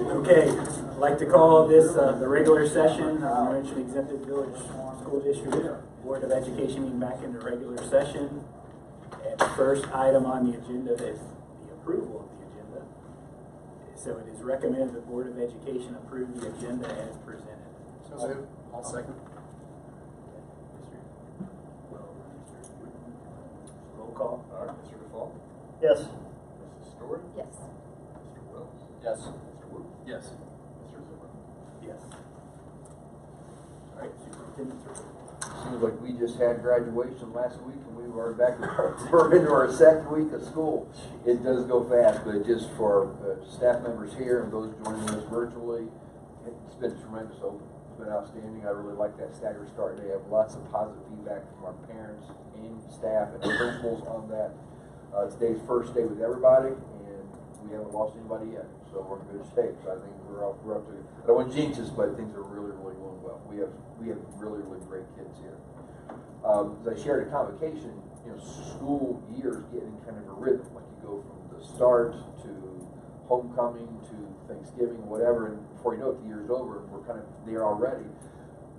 Okay, I'd like to call this the regular session of the Norwich Exempted Village School District Board of Education meeting back into regular session. And the first item on the agenda is the approval of the agenda. So it is recommended the Board of Education approve the agenda as presented. So I'll second. Roll call. All right, Mr. Default? Yes. Mrs. Story? Yes. Mr. Wells? Yes. Mr. Wu? Yes. Mr. Zimmer? Yes. All right, superintendent's report. Seems like we just had graduation last week and we were back we're into our second week of school. It does go fast, but just for staff members here and those joining us virtually, it's been tremendous. It's been outstanding. I really like that staggered start day. I have lots of positive feedback from our parents and staff and our principals on that. Today's first day with everybody, and we haven't lost anybody yet, so we're in good shape. So I think we're up to. I don't want to jinx us, but things are really going well. We have really great kids here. As I shared at convocation, school years get in kind of a rhythm. Like you go from the start to homecoming to Thanksgiving, whatever, and before you know it, the year's over, and we're kind of there already.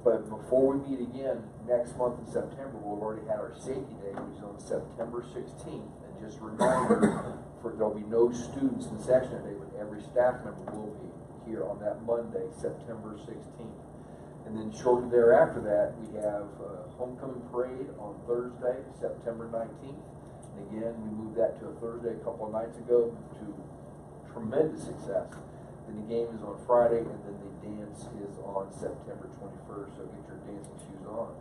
But before we meet again next month in September, we'll have already had our safety day, which is on September 16th. And just a reminder, there'll be no students in session that day, but every staff member will be here on that Monday, September 16th. And then shortly thereafter that, we have a homecoming parade on Thursday, September 19th. And again, we moved that to a Thursday a couple of nights ago to tremendous success. Then the game is on Friday, and then the dance is on September 21st, so get your dancing shoes on.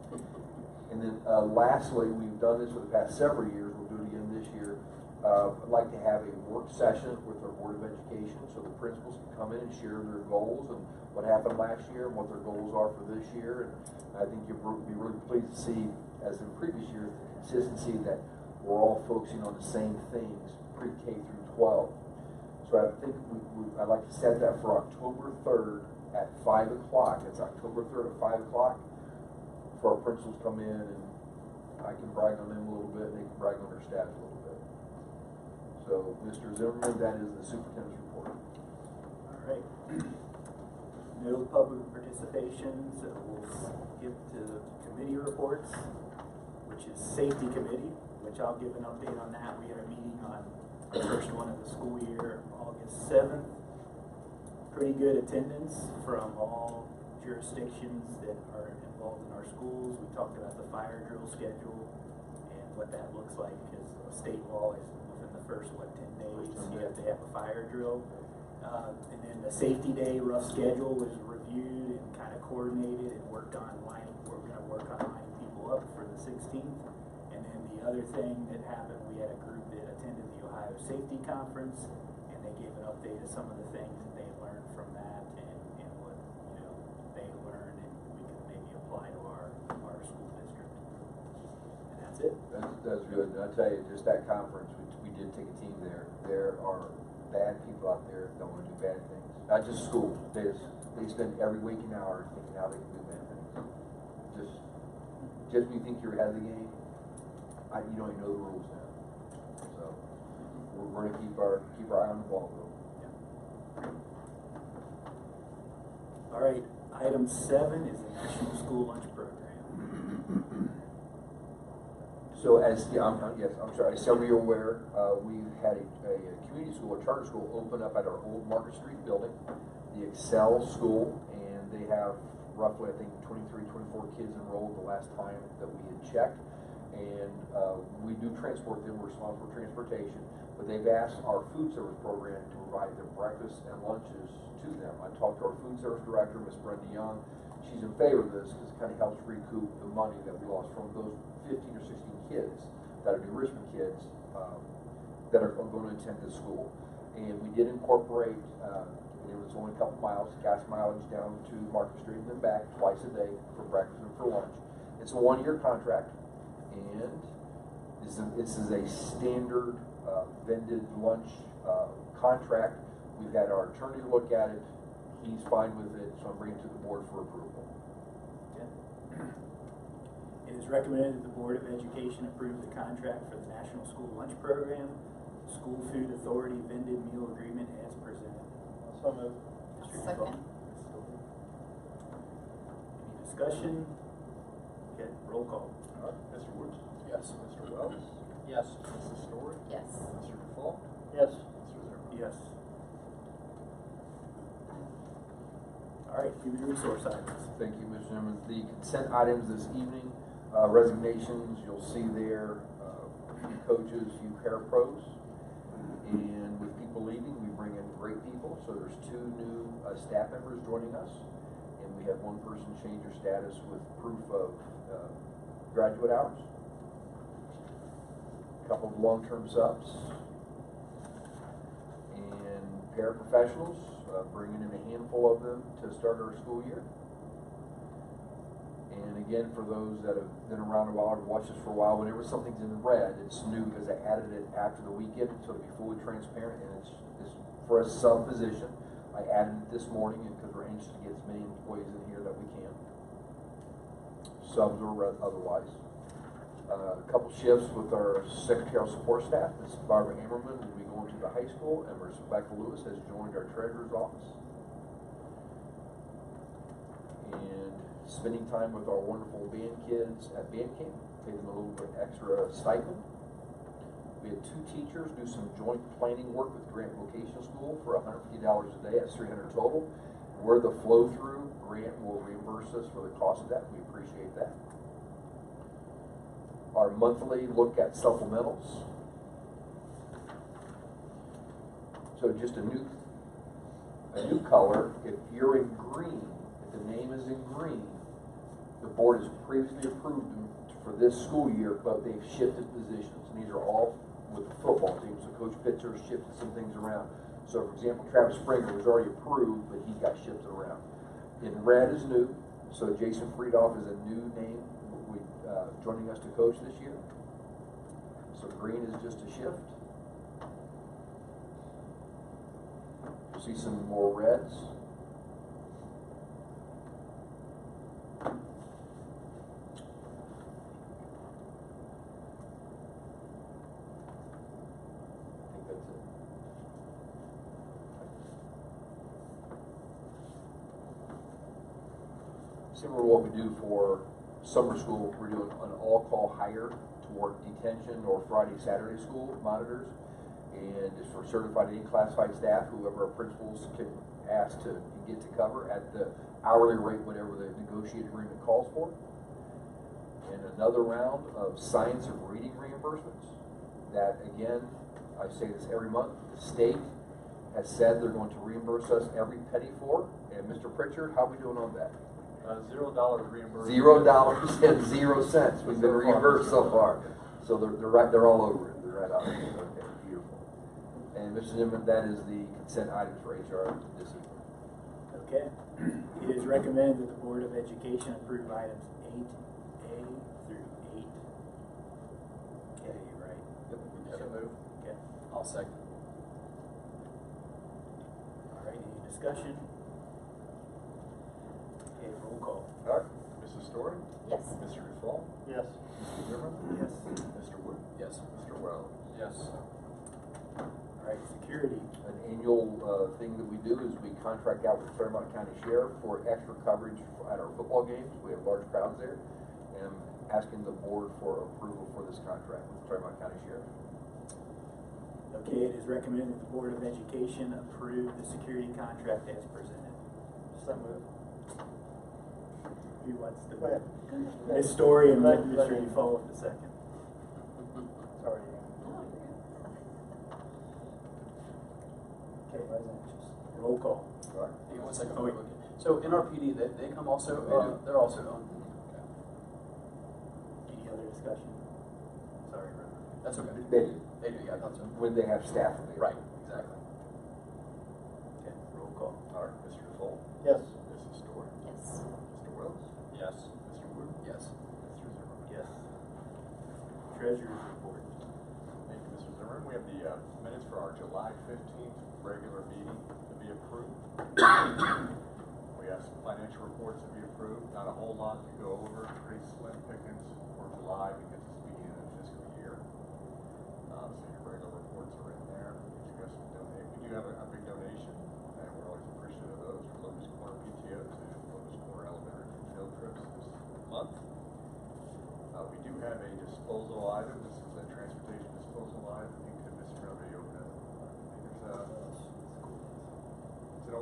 And then lastly, we've done this for the past several years, we'll do it again this year. I'd like to have a work session with our Board of Education so the principals can come in and share their goals and what happened last year and what their goals are for this year. And I think you'll be really pleased to see, as in previous years, the consistency that we're all focusing on the same things, pre-K through 12. So I think I'd like to set that for October 3rd at 5 o'clock. It's October 3rd at 5 o'clock for our principals to come in, and I can brag on them a little bit, and they can brag on their staff a little bit. So, Mr. Zimmerman, that is the superintendent's report. All right. No public participation, so we'll get to committee reports, which is safety committee, which I'll give an update on that. We had a meeting on the first one of the school year, August 7th. Pretty good attendance from all jurisdictions that are involved in our schools. We talked about the fire drill schedule and what that looks like, because state law is within the first, 10 days, you have to have a fire drill. And then the safety day rough schedule was reviewed and kind of coordinated and worked on lining. We're going to work on lining people up for the 16th. And then the other thing that happened, we had a group that attended the Ohio Safety Conference, and they gave an update of some of the things that they learned from that and what they learned, and we can maybe apply to our school district. And that's it. That's good. And I'll tell you, just that conference, we did take a team there. There are bad people out there that don't want to do bad things. Not just school. They spend every waking hour thinking how they can do bad things. Just when you think you're ahead of the game, you don't even know the rules now. So we're going to keep our eye on the ball, though. Yeah. All right. Item 7 is the National School Lunch Program. So as some of you are aware, we've had a community school, a charter school, open up at our old Market Street building, the Excel School, and they have roughly, I think, 23, 24 kids enrolled the last time that we had checked. And we do transport them, we're responsible for transportation, but they've asked our food service program to provide their breakfast and lunches to them. I talked to our food service director, Ms. Brenda Young. She's in favor of this because it kind of helps recoup the money that we lost from those 15 or 16 kids that are the Richmond kids that are going to attend this school. And we did incorporate, it was only a couple miles, gas mileage down to Market Street and then back twice a day for breakfast and for lunch. It's a 1-year contract, and this is a standard vended lunch contract. We've had our attorney look at it. He's fine with it, so I'm bringing it to the board for approval. It is recommended that the Board of Education approve the contract for the National School Lunch Program, School Food Authority vended meal agreement as presented. So moved. Mr. Second. Duval. Any discussion? Okay, roll call. All right, Mr. Woods? Yes. Mr. Wells? Yes. Mrs. Story? Yes. Mr. Duval? Yes. Mr. Zimmerman? Yes. All right, human resource items. Thank you, Mr. Chairman. The consent items this evening, resignations, you'll see there, a few coaches, a few parapros. And with people leaving, we bring in great people. So there's 2 new staff members joining us. And we have 1 person change their status with proof of graduate hours. A couple of long-term subs. And paraprofessionals, bringing in a handful of them to start our school year. And again, for those that have been around a while or watched us for a while, whenever something's in red, it's new because I added it after the weekend, so to be fully transparent, and it's for a sub position. I added it this morning because we're anxious to get as many employees in here that we can, subs or otherwise. A couple shifts with our secretarial support staff. This Barbara Ammerman will be going to the high school, and Rebecca Lewis has joined our treasurer's office. And spending time with our wonderful band kids at band camp, pay them a little bit extra stipend. We had 2 teachers do some joint planning work with Grant Vocational School for $150 a day. That's $300 total. Where the flow-through, Grant will reimburse us for the cost of that. We appreciate that. Our monthly look at supplementals. So just a new color. If you're in green, if the name is in green, the board has previously approved them for this school year, but they've shifted positions. And these are all with the football team. So Coach Pitzer shifted some things around. So for example, Travis Springer was already approved, but he got shifted around. In red is new. So Jason Friedoff is a new name joining us to coach this year. So green is just a shift. You'll see some more reds. I think that's it. Similar to what we do for summer school, we're doing an all-call hire toward detention or Friday, Saturday school monitors. And it's for certified and classified staff, whoever our principals can ask to get to cover at the hourly rate, whatever the negotiated agreement calls for. And another round of science and reading reimbursements. That again, I say this every month, the state has said they're going to reimburse us every penny for. And Mr. Pritchard, how are we doing on that? $0 reimbursement. $0 and 0 cents. We've been reimbursed so far. So they're all over it. They're right out there. Okay, beautiful. And Mr. Zimmerman, that is the consent items for HR this evening. Okay. It is recommended that the Board of Education approve items 8A through 8K, right? So move. Okay. I'll second. All right, any discussion? Okay, roll call. All right, Mrs. Story? Yes. Mr. Duval? Yes. Mr. Zimmerman? Yes. Mr. Wood? Yes. Mr. Wells? Yes. All right, security. An annual thing that we do is we contract out with the Claremont County Sheriff for extra coverage at our football games. We have large crowds there. And I'm asking the board for approval for this contract with the Claremont County Sheriff. Okay, it is recommended that the Board of Education approve the security contract as presented. So move. Who wants to? Go ahead. Ms. Story and Let- Mr. let me- Duval with the second. Sorry. Okay, roll call. All right. Hang on one second. Oh, wait. So NRPD, they come also, They do. they're also on. Any other discussion? Sorry, Ron. That's okay. They do, They do, yeah, I thought so. when they have staff available. Right, exactly. Okay, roll call. All right, Mr. Duval? Yes. Mrs. Story? Yes. Mr. Wells? Yes. Mr. Wood? Yes. Mr. Zimmerman? Yes. Treasurer's report. Thank you, Mr. Zimmerman. We have the minutes for our July 15th regular meeting to be approved. We have some financial reports to be approved. Not a whole lot to go over. Pretty slim pickings for July because it's the beginning of the fiscal year. So your regular reports are in there. We do have a big donation, and we're always appreciative of those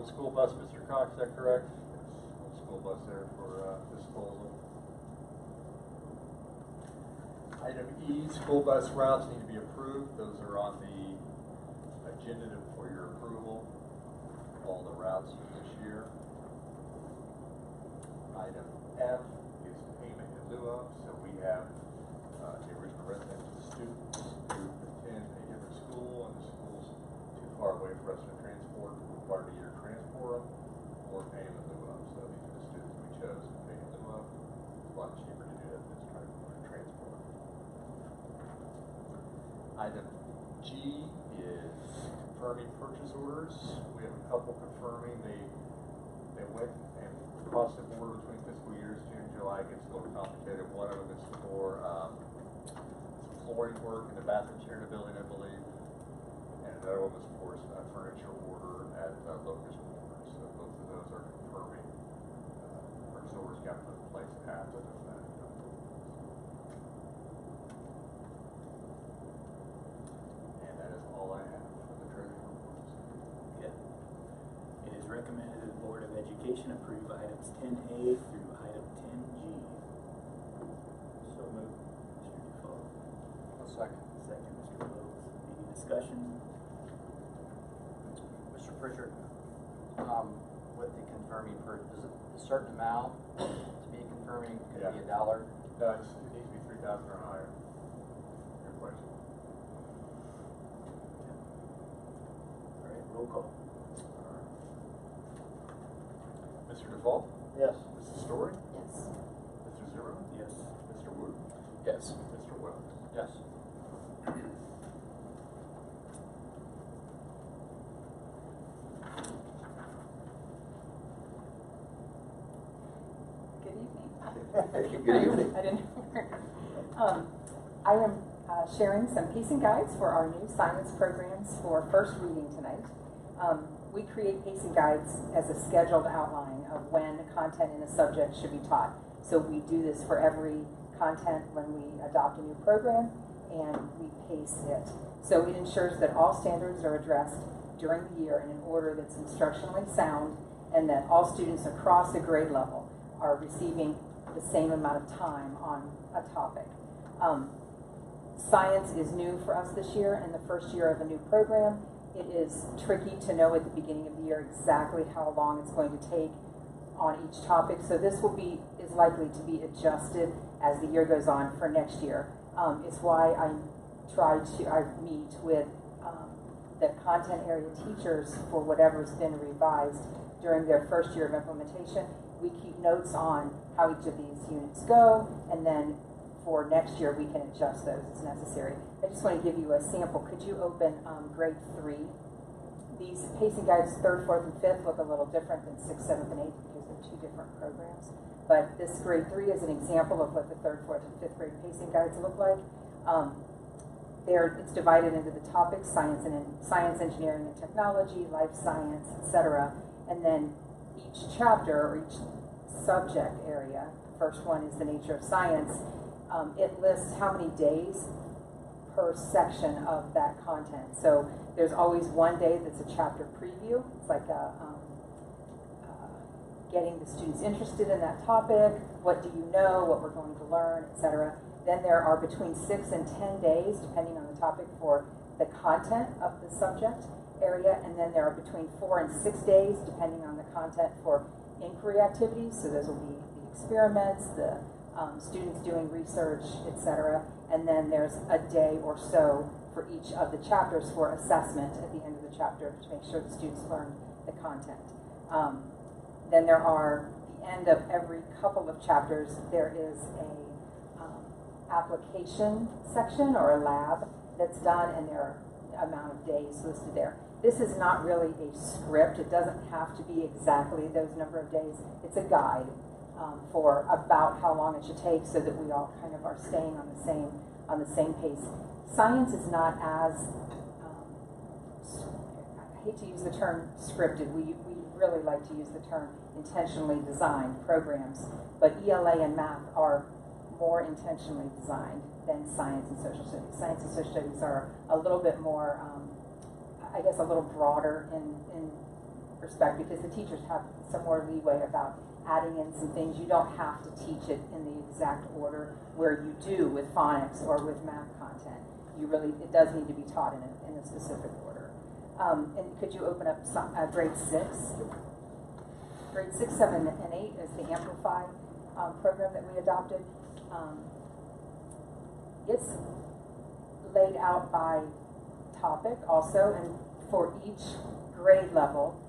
the school bus, Mr. Cox, is that correct? Yes. School bus there for disposal. Item E, school bus routes need to be approved. Those are on the agenda for your approval. All the routes for this year. Item F is payment in lieu of. So we have the original residential students who attend a different school and the school's too far away for us to transport, required to either transport them or pay them in lieu of. So these are the students we chose to pay in lieu of. It's a lot cheaper to do that than try to transport them. Item G is confirming purchase orders. We have a couple confirming. They went and crossed the border between fiscal years, June, July. It gets a little complicated. One of them is for some flooring work in the bathrooms here in the building, I believe. And another one was for a furniture order at Locust Corners. So both of those are confirming purchase orders got put in place after the fact. And that is all I have for the treasury reports. Good. It is recommended that the Board of Education approve items 10A through item 10G. So moved. Mr. Dufault. I'll second. Second, Mr. Wills. Any discussion? Mr. Pritchard, with the confirming is it a certain amount to be confirming? Could it be $1? No, it needs to be 3,000 or higher. Your question. All right, roll call. Mr. Dufault? Yes. Mrs. Story? Yes. Mr. Zimmerman? Yes. Mr. Wood? Yes. Mr. Wells? Yes. Good evening. Good evening. I didn't. I am sharing some pacing guides for our new science programs for first reading tonight. We create pacing guides as a scheduled outline of when content in a subject should be taught. So we do this for every content when we adopt a new program, and we pace it. So it ensures that all standards are addressed during the year in an order that's instructionally sound, and that all students across the grade level are receiving the same amount of time on a topic. Science is new for us this year, and the first year of a new program. It is tricky to know at the beginning of the year exactly how long it's going to take on each topic. So this is likely to be adjusted as the year goes on for next year. It's why I meet with the content area teachers for whatever's been revised during their first year of implementation. We keep notes on how each of these units go, and then for next year we can adjust those as necessary. I just want to give you a sample. Could you open grade 3? These pacing guides, 3rd, 4th, and 5th look a little different than 6th, 7th, and 8th because they're 2 different programs. But this grade 3 is an example of what the 3rd, 4th, and 5th grade pacing guides look like. It's divided into the topics: science, engineering, and technology, life science, etc. And then each chapter or each subject area, the first one is the nature of science. It lists how many days per section of that content. So there's always one day that's a chapter preview. It's like getting the students interested in that topic. What do you know? What we're going to learn, etc. Then there are between 6 and 10 days, depending on the topic, for the content of the subject area. And then there are between 4 and 6 days, depending on the content, for inquiry activities. So those will be the experiments, the students doing research, etc. And then there's a day or so for each of the chapters for assessment at the end of the chapter to make sure the students learn the content. Then there are, at the end of every couple of chapters, there is a application section or a lab that's done, and there are amount of days listed there. This is not really a script. It doesn't have to be exactly those number of days. It's a guide for about how long it should take, so that we all kind of are staying on the same pace. Science is not as I hate to use the term scripted. We really like to use the term intentionally designed programs, but ELA and math are more intentionally designed than science and social studies. Science and social studies are a little bit more, I guess, a little broader in respect, because the teachers have some more leeway about adding in some things. You don't have to teach it in the exact order where you do with phonics or with math content. It does need to be taught in a specific order. And could you open up grade 6? Grade 6, 7, and 8 is the Amplify program that we adopted. It's laid out by topic also, and for each grade level,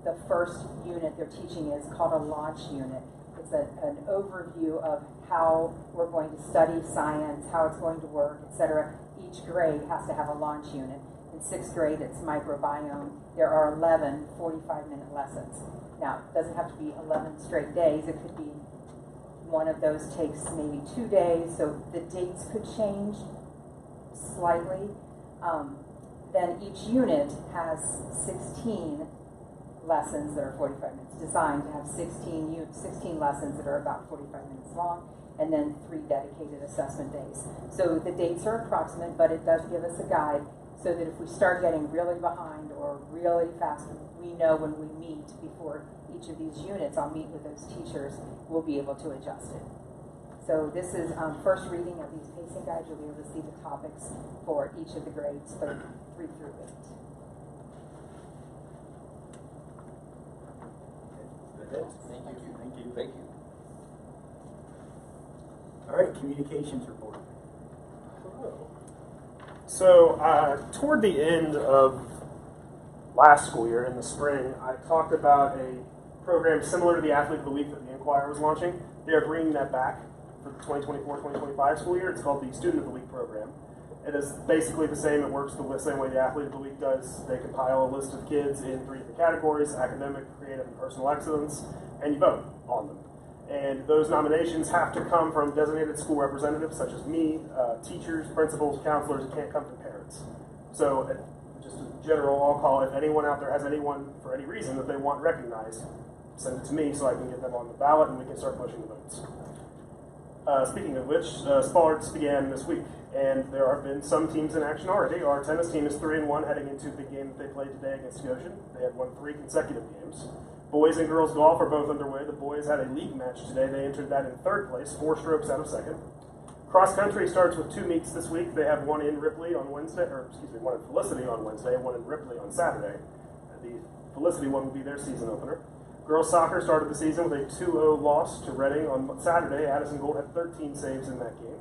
the first unit they're teaching is called a launch unit. It's an overview of how we're going to study science, how it's going to work, etc. Each grade has to have a launch unit. In 6th grade, it's microbiome. There are 11 45-minute lessons. Now, it doesn't have to be 11 straight days. It could be one of those takes maybe 2 days, so the dates could change slightly. Then each unit has 16 lessons that are 45 minutes, designed to have 16 lessons that are about 45 minutes long, and then 3 dedicated assessment days. So the dates are approximate, but it does give us a guide so that if we start getting really behind or really fast, we know when we meet before each of these units, I'll meet with those teachers, we'll be able to adjust it. So this is first reading of these pacing guides. You'll be able to see the topics for each of the grades, 3 through 8. Thank you. Thank you. All right, communications report. So, toward the end of last school year, in the spring, I talked about a program similar to the Athlete of the Week that the Inquirer was launching. They are bringing that back for the 2024-2025 school year. It's called the Student of the Week program. It is basically the same. It works the same way the Athlete of the Week does. They compile a list of kids in 3 different categories: academic, creative, and personal excellence, and you vote on them. And those nominations have to come from designated school representatives, such as me, teachers, principals, counselors. It can't come from parents. So, just a general, I'll call, if anyone out there has anyone, for any reason, that they want recognized, send it to me so I can get them on the ballot and we can start pushing the votes. Speaking of which, sports began this week, and there have been some teams in action already. Our tennis team is 3-1 heading into the game that they played today against Goshen. They have won 3 consecutive games. Boys and girls golf are both underway. The boys had a league match today. They entered that in 3rd place, 4 strokes out of 2nd. Cross country starts with 2 meets this week. They have one in Ripley on Wednesday, one in Felicity on Wednesday, and one in Ripley on Saturday. The Felicity one will be their season opener. Girls soccer started the season with a 2-0 loss to Reading on Saturday. Addison Gold had 13 saves in that game.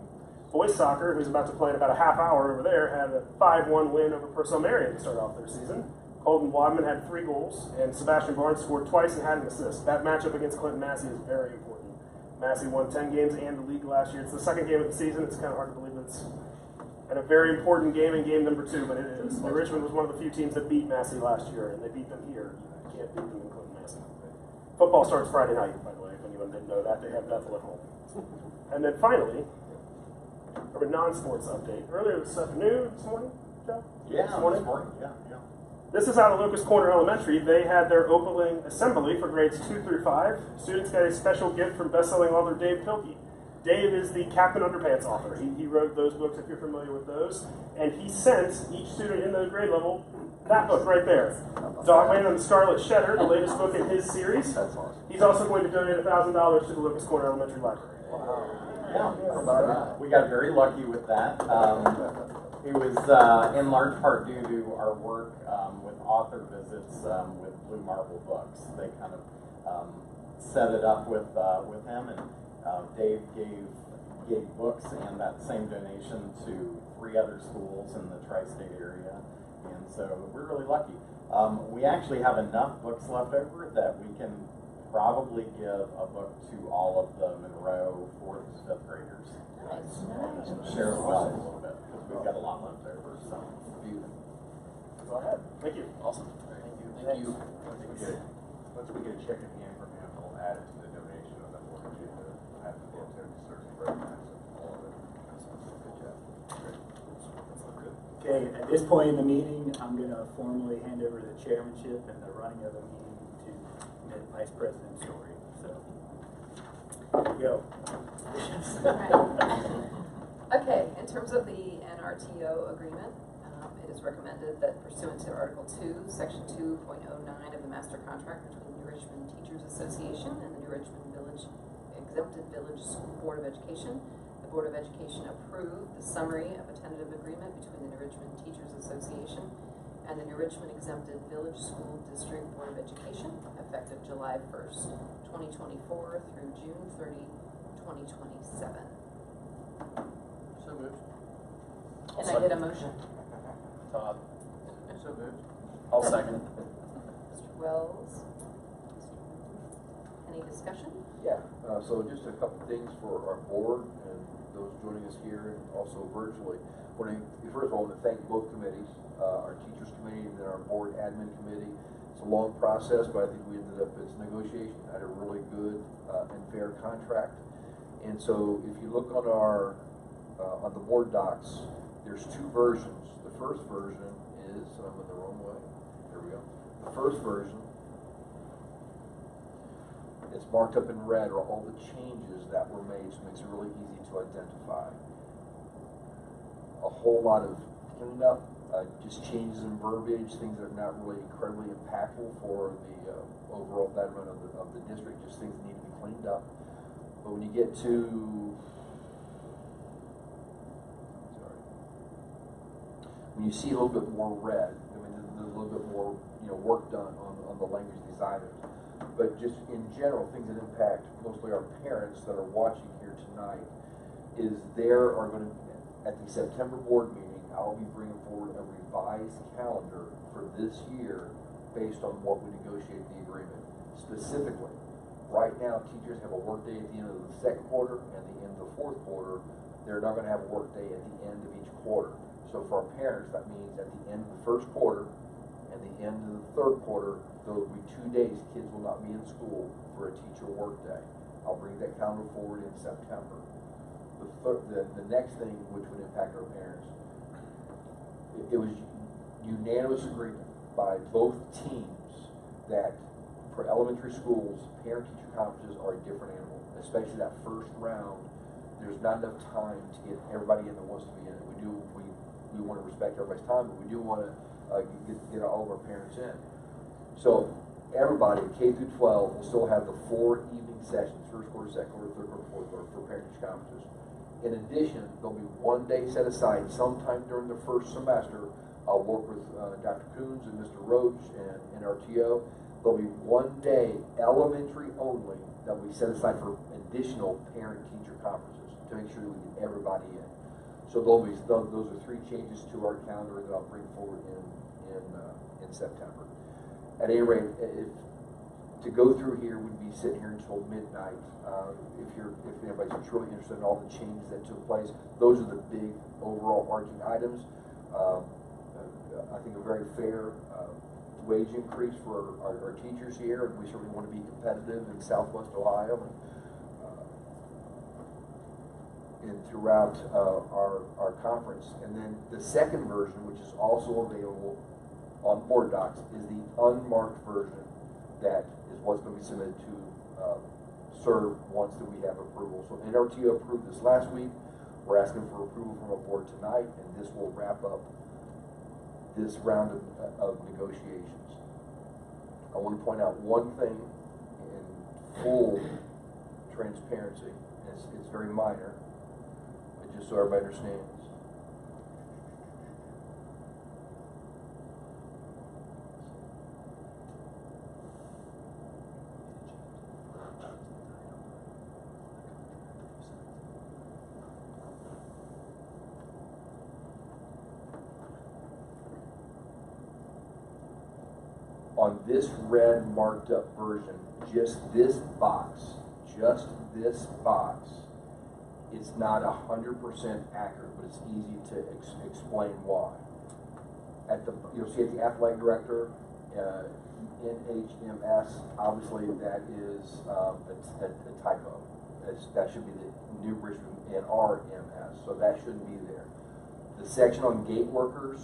Boys soccer, who's about to play in about a half hour over there, had a 5-1 win over Purcell Marion to start off their season. Colton Wadman had 3 goals, and Sebastian Barnes scored twice and had an assist. That matchup against Clinton Massey is very important. Massey won 10 games and the league last year. It's the 2nd game of the season. It's kind of hard to believe it's a very important game in game number 2, but it is. Richmond was one of the few teams that beat Massey last year, and they beat them here. You can't beat them in Clinton Massey. Football starts Friday night, by the way, if anyone didn't know that. They have Bethel at home. And then finally, a non-sports update. Earlier this morning, Joe? Yeah, this morning. Yeah. This is out of Locust Corner Elementary. They had their opening assembly for grades 2 through 5. Students got a special gift from best-selling author Dave Pilkey. Dave is the Captain Underpants author. He wrote those books, if you're familiar with those. And he sent each student in the grade level that book right there. Dogman and the Scarlet Shedder, the latest book in his series. That's awesome. He's also going to donate $1,000 to the Locust Corner Elementary Library. Yeah, we got very lucky with that. It was in large part due to our work with author visits with Blue Marble Books. They kind of set it up with him, and Dave gave books and that same donation to 3 other schools in the tri-state area, and so we're really lucky. We actually have enough books left over that we can probably give a book to all of the Monroe 4th and 5th graders. Share the wealth a little bit, because we've got a lot left over. So, beautiful. Go ahead. Thank you. Awesome. Thank you. Once we get a check in hand from him, we'll add it to the donation, and then we'll get to have the book to certainly recognize all of it. Good job. Okay, at this point in the meeting, I'm going to formally hand over the chairmanship and the running of the meeting to Vice President Story. So, here we go. Okay, in terms of the NRTO agreement, it it is recommended that pursuant to Article 2, Section 2.09 of the Master Contract between the New Richmond Teachers Association and the New Richmond Exempted Village School Board of Education, the Board of Education approve the summary of a tentative agreement between the New Richmond Teachers Association and the New Richmond Exempted Village School District Board of Education, effective July 1st, 2024 through June 30, 2027. So moved. Can I get a motion? Todd. So moved. I'll second it. Mr. Wells? Any discussion? Yeah, so just a couple things for our board and those joining us here and also virtually. First of all, I want to thank both committees, our teachers committee and then our board admin committee. It's a long process, but I think we ended up, it's negotiation, had a really good and fair contract. And so if you look on our, on the board docs, there's two versions. The first version is, I'm in the wrong way, here we go. The first version, it's marked up in red are all the changes that were made, so it makes it really easy to identify. A whole lot of cleanup, just changes in verbiage, things that are not really incredibly impactful for the overall betterment of the district, just things that need to be cleaned up. But when you get to, when you see a little bit more red, I mean, there's a little bit more, work done on the language of these items. But just in general, things that impact mostly our parents that are watching here tonight is there are going to, at the September board meeting, I'll be bringing forward a revised calendar for this year based on what we negotiated the agreement. Specifically, right now, teachers have a work day at the end of the second quarter and the end of the fourth quarter. They're not going to have a work day at the end of each quarter. So for our parents, that means at the end of the first quarter and the end of the third quarter, there will be 2 days kids will not be in school for a teacher work day. I'll bring that calendar forward in September. The next thing which would impact our parents, it was unanimous agreement by both teams that for elementary schools, parent-teacher conferences are a different animal, especially that first round. There's not enough time to get everybody in that wants to be in it. We want to respect everybody's time, but we do want to get all of our parents in. So everybody, K through 12, will still have the 4 evening sessions, first quarter, second quarter, third quarter, fourth quarter, for parent-teacher conferences. In addition, there'll be 1 day set aside sometime during the first semester. I'll work with Dr. Coons and Mr. Roach and NRTO. There'll be 1 day, elementary only, that we set aside for additional parent-teacher conferences to make sure that we get everybody in. So those are 3 changes to our calendar that I'll bring forward in September. At any rate, to go through here, we'd be sitting here until midnight. If anybody's truly interested in all the changes that took place, those are the big overall arching items. I think a very fair wage increase for our teachers here, and we certainly want to be competitive in Southwest Ohio and throughout our conference. And then the second version, which is also available on board docs, is the unmarked version that is what's going to be submitted to serve once that we have approval. So NRTO approved this last week. We're asking for approval from our board tonight, and this will wrap up this round of negotiations. I want to point out one thing in full transparency. It's very minor, but just so everybody understands. On this red marked up version, just this box, it's not 100% accurate, but it's easy to explain why. You'll see at the athletic director, NHMS, obviously that is a typo. That should be the New Richmond NRMS, so that shouldn't be there. The section on gate workers,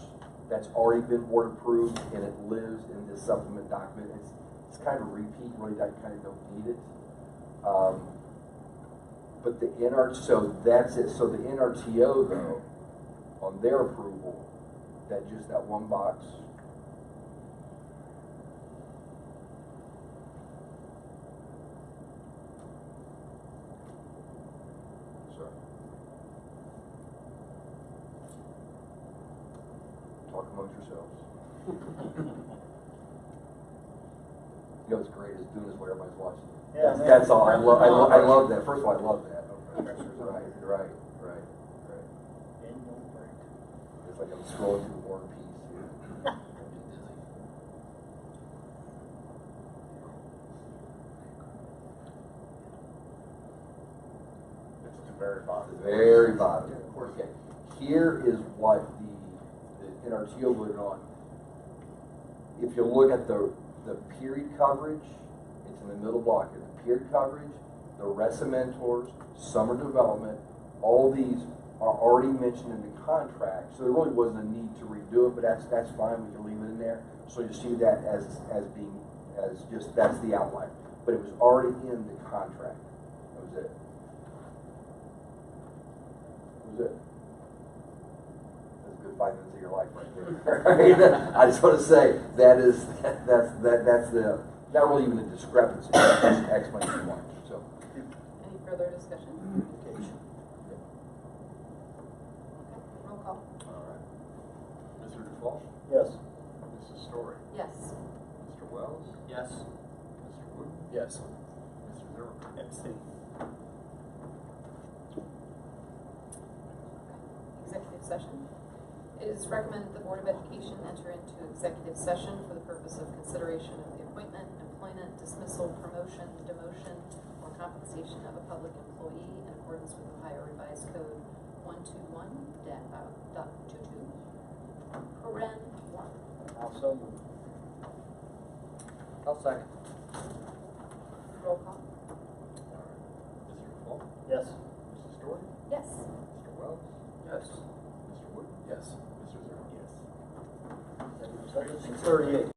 that's already been board approved, and it lives in this supplement document. It's kind of repeat, really, that kind of don't need it. But so that's it. So the NRTO, though, on their approval, just that one box. Sir. Talk amongst yourselves. You know what's great is doing this where everybody's watching. Yeah, That's all. I love that. First of all, I love that. Right. It's like I'm scrolling through War and Peace here. It's at the very bottom. The very bottom. Okay. Here is what the NRTO voted on. If you look at the period coverage, it's in the middle block here. The period coverage, the RESA mentors, summer development, all these are already mentioned in the contract, so there really wasn't a need to redo it, but that's fine, we can leave it in there. So you see that as being, as just, that's the outline. But it was already in the contract. That was it. That was it. That's a good 5 minutes of your life right there. I just want to say, that's the, not really even a discrepancy, that's an explanation mark, so. Any further discussion? Roll call. All right. Mr. Dufault? Yes. Mrs. Story? Yes. Mr. Wells? Yes. Mr. Wood? Yes. Mr. Zimmerman? Abstain. Executive session. It is recommended the Board of Education enter into executive session for the purpose of consideration of the appointment, employment, dismissal, promotion, demotion, or compensation of a public employee in accordance with Ohio Revised Code 121.22, paren 1. Also move. I'll second. Roll call. All right. Mr. Dufault? Yes. Mrs. Story? Yes. Mr. Wells? Yes. Mr. Wood? Yes. Mr. Zimmerman? Yes. 6:38.